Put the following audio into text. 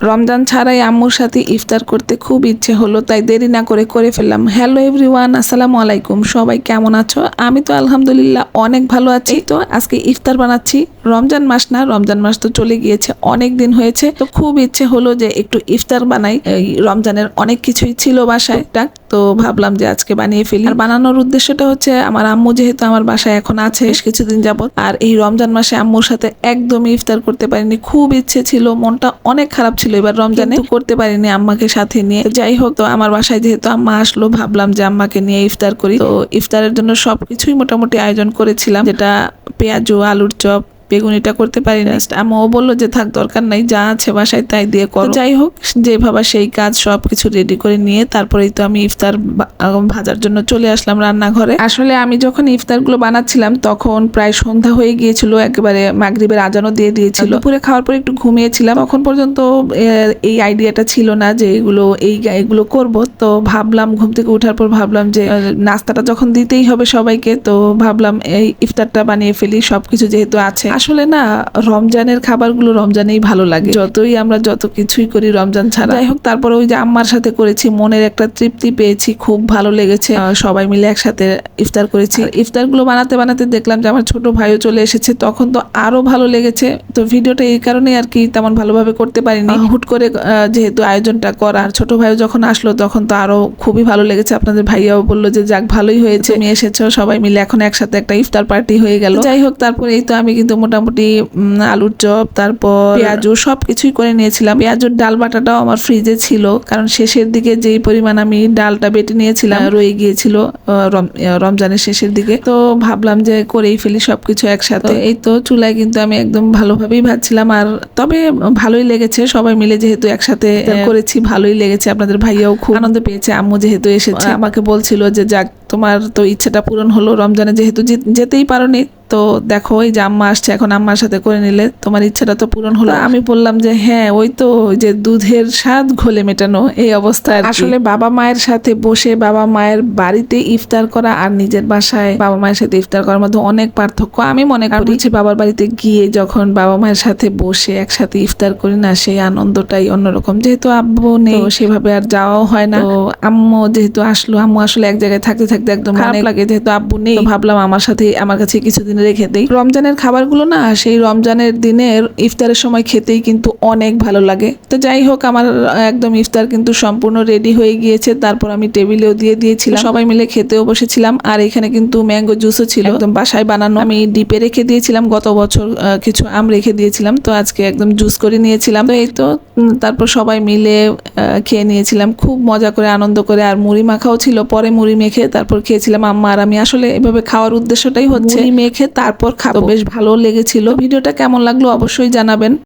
রমজান ছাড়াই আম্মুর সাথে ইফতার করতে খুব ইচ্ছে হলো, তাই দেরি না করে ফেললাম। হ্যালো এভরিওয়ান, আসসালামু আলাইকুম। সবাই কেমন আছো? আমি তো আলহামদুলিল্লাহ অনেক ভালো আছি। তো আজকে ইফতার বানাচ্ছি। রমজান মাস না, রমজান মাস তো চলে গিয়েছে, অনেক দিন হয়েছে। তো খুব ইচ্ছে হলো যে একটু ইফতার বানাই। এই রমজানের অনেক কিছুই ছিল বাসায়, তো ভাবলাম যে আজকে বানিয়ে ফেলি। আর বানানোর উদ্দেশ্যটা হচ্ছে, আমার আম্মু যেহেতু আমার বাসায় এখন আছে বেশ কিছুদিন যাবত, আর এই রমজান মাসে আম্মুর সাথে একদমই ইফতার করতে পারিনি। খুব ইচ্ছে ছিল, মনটা অনেক খারাপ ছিল এবার রমজানে, করতে পারিনি আম্মাকে সাথে নিয়ে। যাই হোক, তো আমার বাসায় যেহেতু আম্মা আসলো, ভাবলাম যে আম্মাকে নিয়ে ইফতার করি। তো ইফতারের জন্য সবকিছুই মোটামুটি আয়োজন করেছিলাম, যেটা পেঁয়াজু, আলুর চপ, বেগুনিটা করতে পারি না। আম্মাও বললো যে থাক, দরকার নাই, যা আছে বাসায় তাই দিয়ে করো। যাই হোক, যে ভাবা সেই কাজ, সবকিছু রেডি করে নিয়ে তারপরেই তো আমি ইফতার ভাজার জন্য চলে আসলাম রান্নাঘরে। আসলে আমি যখন ইফতারগুলো বানাচ্ছিলাম তখন প্রায় সন্ধ্যা হয়ে গিয়েছিল, একেবারে মাগরিবের আজানও দিয়ে দিয়েছিল। দুপুরে খাওয়ার পর একটু ঘুমিয়েছিলাম, তখন পর্যন্ত এই আইডিয়াটা ছিল না যে এগুলো করব। তো ভাবলাম, ঘুম থেকে ওঠার পর ভাবলাম যে নাস্তাটা যখন দিতেই হবে সবাইকে, তো ভাবলাম এই ইফতারটা বানিয়ে ফেলি, সবকিছু যেহেতু আছে। আসলে না, রমজানের খাবারগুলো রমজানেই ভালো লাগে, যতই আমরা যত কিছুই করি রমজান ছাড়া। যাই হোক, তারপরে ওই যে আম্মার সাথে করেছি, মনের একটা তৃপ্তি পেয়েছি, খুব ভালো লেগেছে। সবাই মিলে একসাথে ইফতার করেছি। ইফতারগুলো বানাতে বানাতে দেখলাম যে আমার ছোট ভাইও চলে এসেছে, তখন তো আরো ভালো লেগেছে। তো ভিডিওটা এই কারণে আর কি তেমন ভালোভাবে করতে পারিনি, হুট করে যেহেতু আয়োজনটা করার। ছোট ভাইও যখন আসলো তখন তো আরো খুবই ভালো লেগেছে। আপনাদের ভাইয়াও বললো যে যাক, ভালোই হয়েছে, তুমি এসেছো, সবাই মিলে এখন একসাথে একটা ইফতার পার্টি হয়ে গেল। যাই হোক, তারপরে এই তো আমি কিন্তু মোটামুটি আলুর চপ, তারপর পেঁয়াজু সবকিছুই করে নিয়েছিলাম। পেঁয়াজুর ডাল বাটাটাও আমার ফ্রিজে ছিল, কারণ শেষের দিকে যেই পরিমাণ আমি ডালটা বেটে নিয়েছিলাম রয়ে গিয়েছিল রমজানের শেষের দিকে। তো ভাবলাম যে করেই ফেলি সবকিছু একসাথে। এই তো চুলায় কিন্তু আমি একদম ভালোভাবেই ভাজছিলাম, আর তবে ভালোই লেগেছে, সবাই মিলে যেহেতু একসাথে করেছি, ভালোই লেগেছে। আপনাদের ভাইয়াও খুব আনন্দ পেয়েছে, আম্মু যেহেতু এসেছে আমাকে বলছিল যে যাক, তোমার তো ইচ্ছেটা পূরণ হলো, রমজানে যেহেতু যেতেই পারোনি, তো দেখো এই যে আম্মা আসছে, এখন আম্মার সাথে করে নিলে তোমার ইচ্ছাটা তো পূরণ হলো। আমি বললাম যে হ্যাঁ, ওই তো যে দুধের স্বাদ ঘোলে মেটানো, এই অবস্থা। আসলে বাবা মায়ের সাথে বসে বাবা মায়ের বাড়িতে ইফতার করা আর নিজের বাসায় বাবা মায়ের সাথে ইফতার করার মধ্যে অনেক পার্থক্য আমি মনে করি। বাবার বাড়িতে গিয়ে যখন বাবা মায়ের সাথে বসে একসাথে ইফতার করি না, সেই আনন্দটাই অন্যরকম। যেহেতু আব্বু নেই, সেভাবে আর যাওয়াও হয় না। তো আম্মু যেহেতু আসলো, আম্মু আসলে এক জায়গায় থাকতে থাকতে একদম খারাপ লাগে, যেহেতু আব্বু নেই। ভাবলাম আমার কাছে কিছুদিন রেখে দেই। রমজানের খাবারগুলো না, সেই রমজানের দিনের ইফতারের সময় খেতেই কিন্তু অনেক ভালো লাগে। তো যাই হোক, আমার একদম ইফতার কিন্তু সম্পূর্ণ রেডি হয়ে গিয়েছে। তারপর আমি টেবিলেও দিয়ে দিয়েছিলাম, সবাই মিলে খেতেও বসেছিলাম। আর এখানে কিন্তু ম্যাঙ্গো জুসও ছিল, একদম বাসায় বানানো। আমি ডিপে রেখে দিয়েছিলাম, গত বছর কিছু আম রেখে দিয়েছিলাম, তো আজকে একদম জুস করে নিয়েছিলাম। তো এই তো তারপর সবাই মিলে খেয়ে নিয়েছিলাম খুব মজা করে, আনন্দ করে। আর মুড়ি মাখাও ছিল, পরে মুড়ি মেখে তারপর খেয়েছিলাম আম্মা আর আমি। আসলে এভাবে খাওয়ার উদ্দেশ্যটাই হচ্ছে মেখে তারপর খাবো। বেশ ভালো লেগেছিল। ভিডিওটা কেমন লাগলো অবশ্যই জানাবেন।